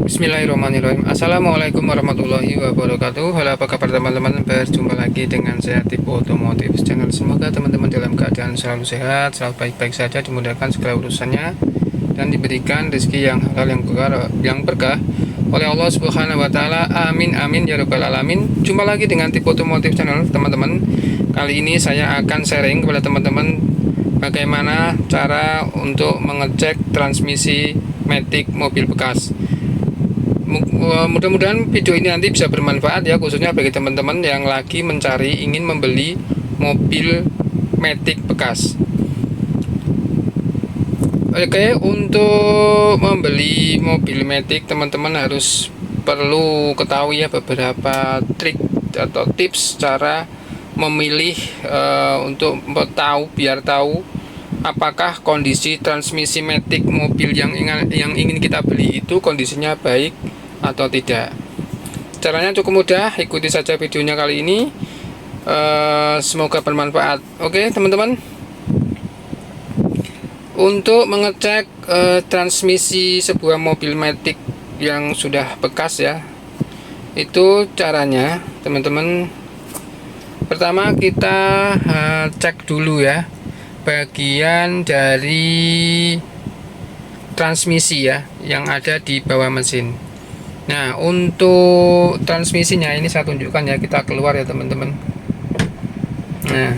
Bismillahirrahmanirrahim. Assalamualaikum warahmatullahi wabarakatuh. Halo, apa kabar teman-teman? Berjumpa lagi dengan saya Tipo Otomotif Channel. Semoga teman-teman dalam keadaan selalu sehat, selalu baik-baik saja, dimudahkan segala urusannya, dan diberikan rezeki yang halal yang berkah oleh Allah Subhanahu wa taala. Amin amin ya rabbal alamin. Jumpa lagi dengan Tipo Otomotif Channel, teman-teman. Kali ini saya akan sharing kepada teman-teman bagaimana cara untuk mengecek transmisi matic mobil bekas. Mudah-mudahan video ini nanti bisa bermanfaat ya, khususnya bagi teman-teman yang lagi ingin membeli mobil matic bekas. Oke, untuk membeli mobil matic teman-teman harus perlu ketahui ya beberapa trik atau tips cara memilih untuk biar tahu apakah kondisi transmisi matic mobil yang ingin kita beli itu kondisinya baik atau tidak. Caranya cukup mudah, ikuti saja videonya kali ini. Semoga bermanfaat. Oke teman-teman, untuk mengecek transmisi sebuah mobil matic yang sudah bekas ya, itu caranya teman-teman, pertama kita cek dulu ya bagian dari transmisi ya yang ada di bawah mesin. Nah, untuk transmisinya ini saya tunjukkan ya, kita keluar ya teman-teman. Nah,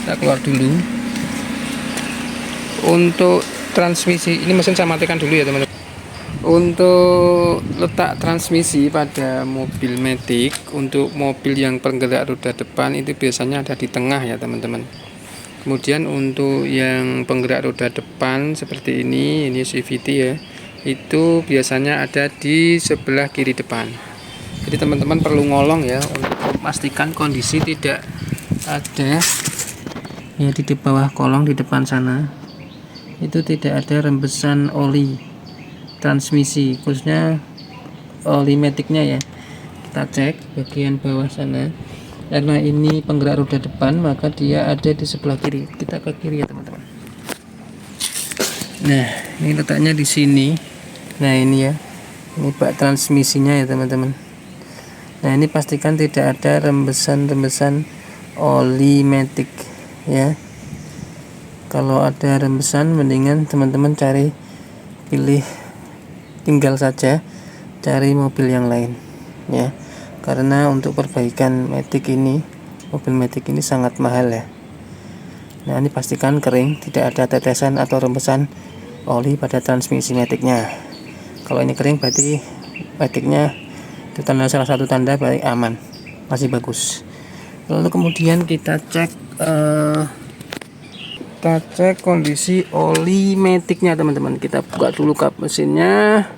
kita keluar dulu. Untuk transmisi ini mesin saya matikan dulu ya teman-teman. Untuk letak transmisi pada mobil matic, untuk mobil yang penggerak roda depan itu biasanya ada di tengah ya teman-teman. Kemudian untuk yang penggerak roda depan seperti ini CVT ya, itu biasanya ada di sebelah kiri depan. Jadi teman-teman perlu ngolong ya untuk memastikan kondisi tidak ada ya di bawah kolong di depan sana, itu tidak ada rembesan oli transmisi, khususnya oli maticnya ya. Kita cek bagian bawah sana, karena ini penggerak roda depan maka dia ada di sebelah kiri. Kita ke kiri ya teman-teman. Nah, ini letaknya di sini. Nah, ini ya, ini bak transmisinya ya teman-teman. Nah, ini pastikan tidak ada rembesan-rembesan oli matic ya. Kalau ada rembesan, mendingan teman-teman tinggal saja cari mobil yang lain ya, karena untuk perbaikan mobil matic ini sangat mahal ya. Nah, ini pastikan kering, tidak ada tetesan atau rembesan oli pada transmisi maticnya. Kalau ini kering berarti maticnya itu salah satu tanda baik, aman, masih bagus. Lalu kemudian kita cek kondisi oli maticnya teman-teman. Kita buka dulu kap mesinnya.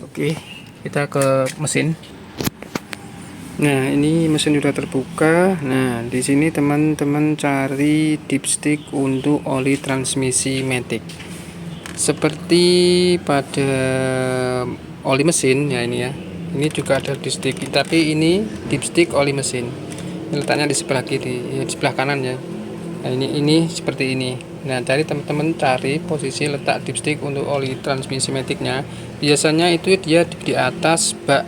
Oke, kita ke mesin. Nah, ini mesin sudah terbuka. Nah, di sini teman-teman cari dipstick untuk oli transmisi matic. Seperti pada oli mesin ya, ini ya. Ini juga ada dipstick, tapi ini dipstick oli mesin. Ini letaknya di sebelah kiri, ya, di sebelah kanan ya. Nah, ini seperti ini. Nah, teman-teman cari posisi letak dipstick untuk oli transmisi maticnya. Biasanya itu dia di atas bak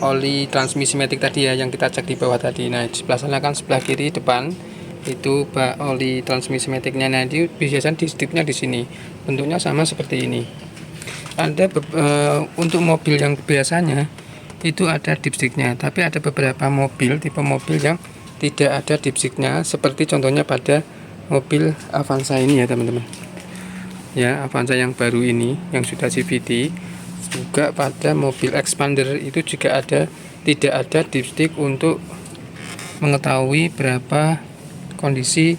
oli transmisi matic tadi ya, yang kita cek di bawah tadi. Nah, di sebelah sana kan sebelah kiri depan itu bak oli transmisi maticnya. Nah, di biasanya dipsticknya di sini. Bentuknya sama seperti ini. Ada untuk mobil yang biasanya itu ada dipsticknya, tapi ada beberapa tipe mobil yang tidak ada dipsticknya, seperti contohnya pada mobil Avanza ini ya teman-teman ya, Avanza yang baru ini yang sudah CVT. Juga pada mobil Expander itu juga tidak ada dipstick untuk mengetahui berapa kondisi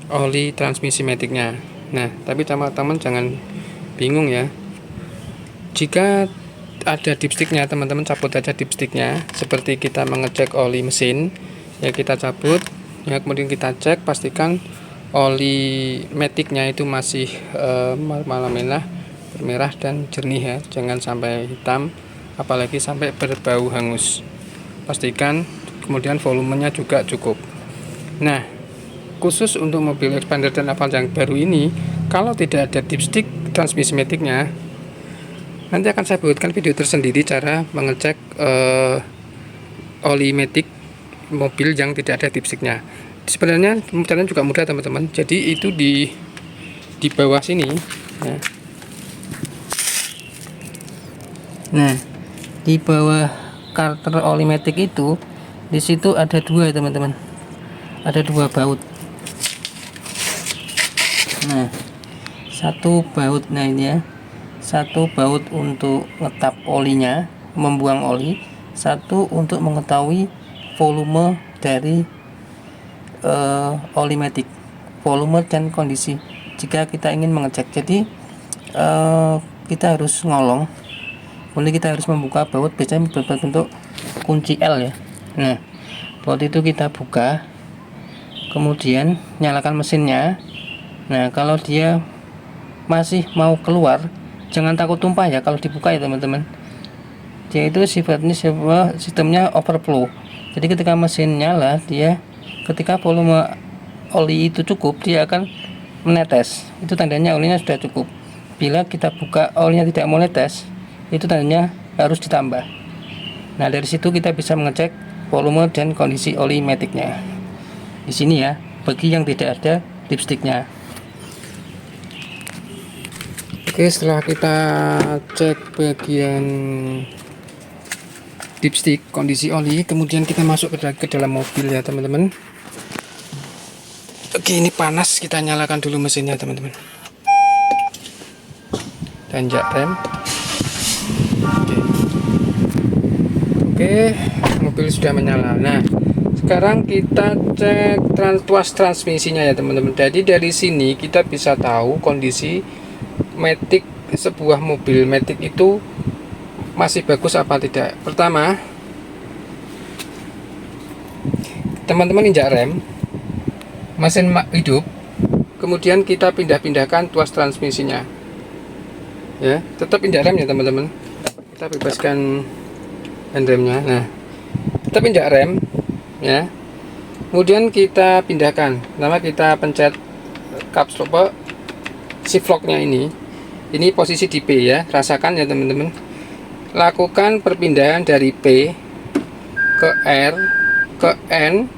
oli transmisi maticnya. Nah, tapi teman-teman jangan bingung ya, jika ada dipsticknya teman-teman cabut aja dipsticknya. Seperti kita mengecek oli mesin ya, kita cabut ya, kemudian kita cek, pastikan oli maticnya itu masih bermerah dan jernih ya, jangan sampai hitam, apalagi sampai berbau hangus. Pastikan kemudian volumenya juga cukup. Nah, khusus untuk mobil Expander dan Avanza yang baru ini, Kalau tidak ada dipstick transmisi maticnya, nanti akan saya buatkan video tersendiri cara mengecek oli matic mobil yang tidak ada dipsticknya. Sebenarnya caranya juga mudah teman-teman. Jadi itu di bawah sini ya. Nah, di bawah karter oli matic itu, di situ ada dua teman-teman, ada dua baut. Nah, satu baut, nah ini ya, satu baut untuk ngetap olinya, membuang oli, satu untuk mengetahui volume dari oli matic, volume dan kondisi jika kita ingin mengecek. Jadi kita harus ngolong, kita harus membuka baut, biasanya berbentuk kunci L ya. Nah, baut itu kita buka, kemudian nyalakan mesinnya. Nah, kalau dia masih mau keluar, jangan takut tumpah ya kalau dibuka ya teman-teman. Dia itu sistemnya overflow. Jadi ketika mesin nyala, dia ketika volume oli itu cukup, dia akan menetes. Itu tandanya olinya sudah cukup. Bila kita buka olinya tidak mau netes, itu tandanya harus ditambah. Nah, dari situ kita bisa mengecek volume dan kondisi oli maticnya. Di sini ya, bagi yang tidak ada dipsticknya. Oke, setelah kita cek bagian dipstick, kondisi oli, kemudian kita masuk ke dalam mobil ya teman-teman. Oke, ini panas, kita nyalakan dulu mesinnya teman-teman. Tanjak rem. Oke, mobil sudah menyala. Nah, sekarang kita cek tuas transmisinya ya teman-teman. Jadi dari sini kita bisa tahu kondisi matic sebuah mobil matic itu masih bagus apa tidak. Pertama, teman-teman injak rem, mesin hidup, kemudian kita pindah-pindahkan tuas transmisinya ya, tetap injak rem ya teman-teman. Kita bebaskan handremnya. Nah, kita injak rem ya, kemudian kita pindahkan, pertama kita pencet caps lock shift locknya ini posisi di P ya, rasakan ya teman-teman. Lakukan perpindahan dari P ke R, ke N,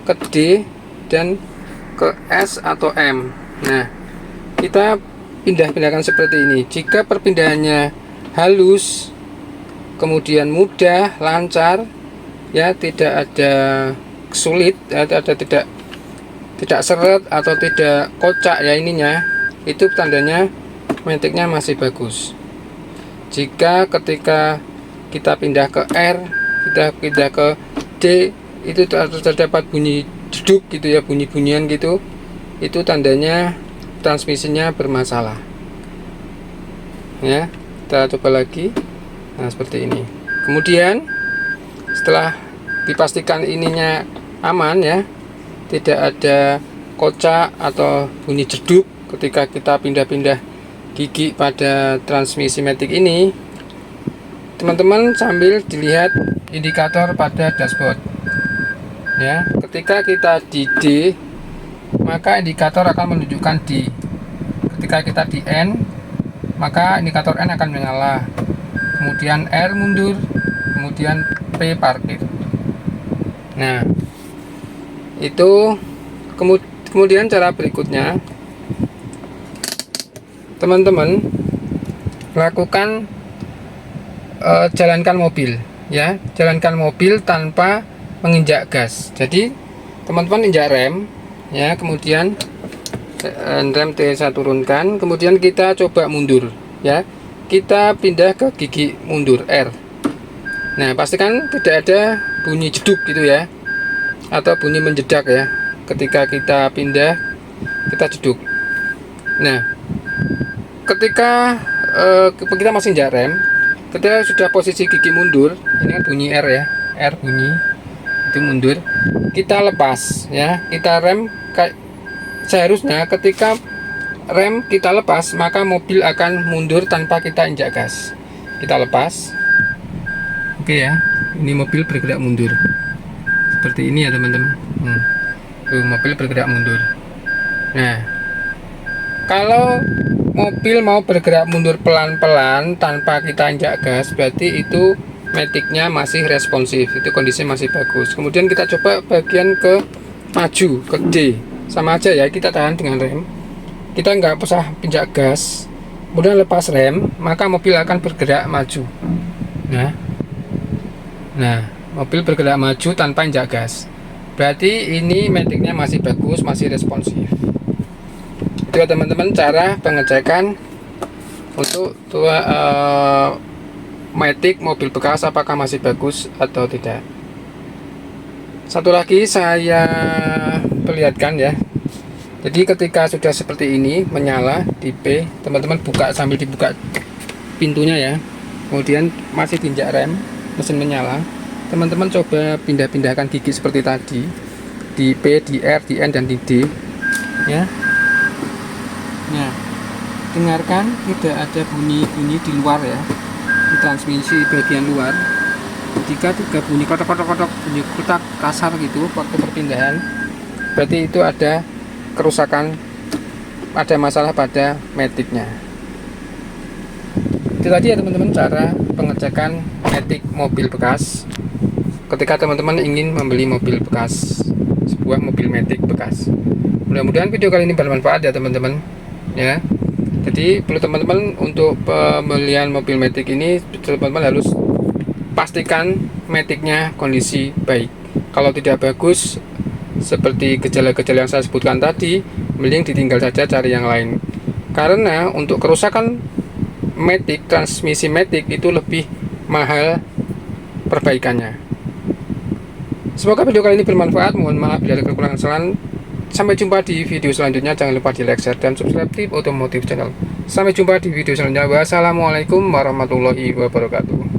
ke D, dan ke S atau M. Nah, kita pindahkan seperti ini. Jika perpindahannya halus, kemudian mudah, lancar ya, tidak ada sulit, tidak seret atau tidak kocak ya ininya, itu tandanya maticnya masih bagus. Jika ketika kita pindah ke R, kita pindah ke D, itu terdapat bunyi jeduk gitu ya, bunyi-bunyian gitu, itu tandanya transmisinya bermasalah ya. Kita coba lagi. Nah, seperti ini. Kemudian setelah dipastikan ininya aman ya, tidak ada kocak atau bunyi jeduk ketika kita pindah-pindah gigi pada transmisi matic ini, teman-teman sambil dilihat indikator pada dashboard ya. Ketika kita di D, maka indikator akan menunjukkan D. Ketika kita di N, maka indikator N akan menyala, kemudian R mundur, kemudian P parkir. Nah, itu kemudian cara berikutnya, teman-teman lakukan jalankan mobil ya, jalankan mobil tanpa menginjak gas. Jadi teman-teman injak rem ya, kemudian rem saya turunkan, kemudian kita coba mundur ya, kita pindah ke gigi mundur R. Nah, pastikan tidak ada bunyi jeduk gitu ya, atau bunyi menjedak ya ketika kita pindah, kita jeduk. Nah, ketika kita masih injak rem, ketika sudah posisi gigi mundur, ini kan bunyi R ya, R bunyi itu mundur, kita lepas ya, kita rem. Seharusnya ketika rem kita lepas, maka mobil akan mundur tanpa kita injak gas. Kita lepas. Oke ya, ini mobil bergerak mundur seperti ini ya teman-teman. Mobil bergerak mundur. Nah, Kalau mobil mau bergerak mundur pelan-pelan tanpa kita injak gas, berarti itu maticnya masih responsif, itu kondisinya masih bagus. Kemudian kita coba bagian ke maju, ke D, sama aja ya, kita tahan dengan rem, kita nggak usah injak gas, kemudian lepas rem, maka mobil akan bergerak maju. Nah, mobil bergerak maju tanpa injak gas, berarti ini maticnya masih bagus, masih responsif. Itu ya teman-teman, cara pengecekan untuk matic mobil bekas apakah masih bagus atau tidak. Satu lagi saya perlihatkan ya. Jadi ketika sudah seperti ini menyala di P, teman-teman buka sambil dibuka pintunya ya. Kemudian masih diinjak rem, mesin menyala. Teman-teman coba pindah-pindahkan gigi seperti tadi, di P, di R, di N, dan di D ya. Nah, dengarkan tidak ada bunyi-bunyi di luar ya, di transmisi bagian luar. Jika tidak bunyi kotok-kotok, bunyi kotak kasar gitu waktu perpindahan, berarti itu ada kerusakan, ada masalah pada maticnya. Itu tadi ya teman-teman, cara pengecekan matic mobil bekas ketika teman-teman ingin membeli mobil bekas, sebuah mobil matic bekas. Mudah-mudahan video kali ini bermanfaat ya teman-teman ya. Jadi perlu teman-teman untuk pembelian mobil matic ini, teman-teman harus pastikan maticnya kondisi baik. Kalau tidak bagus, seperti gejala-gejala yang saya sebutkan tadi, mending ditinggal saja, cari yang lain. Karena untuk kerusakan matic, transmisi matic itu lebih mahal perbaikannya. Semoga video kali ini bermanfaat. Mohon maaf bila ada kekurangan kesalahan. Sampai jumpa di video selanjutnya. Jangan lupa di like, share, dan subscribe Tip Otomotif Channel. Sampai jumpa di video selanjutnya. Wassalamualaikum warahmatullahi wabarakatuh.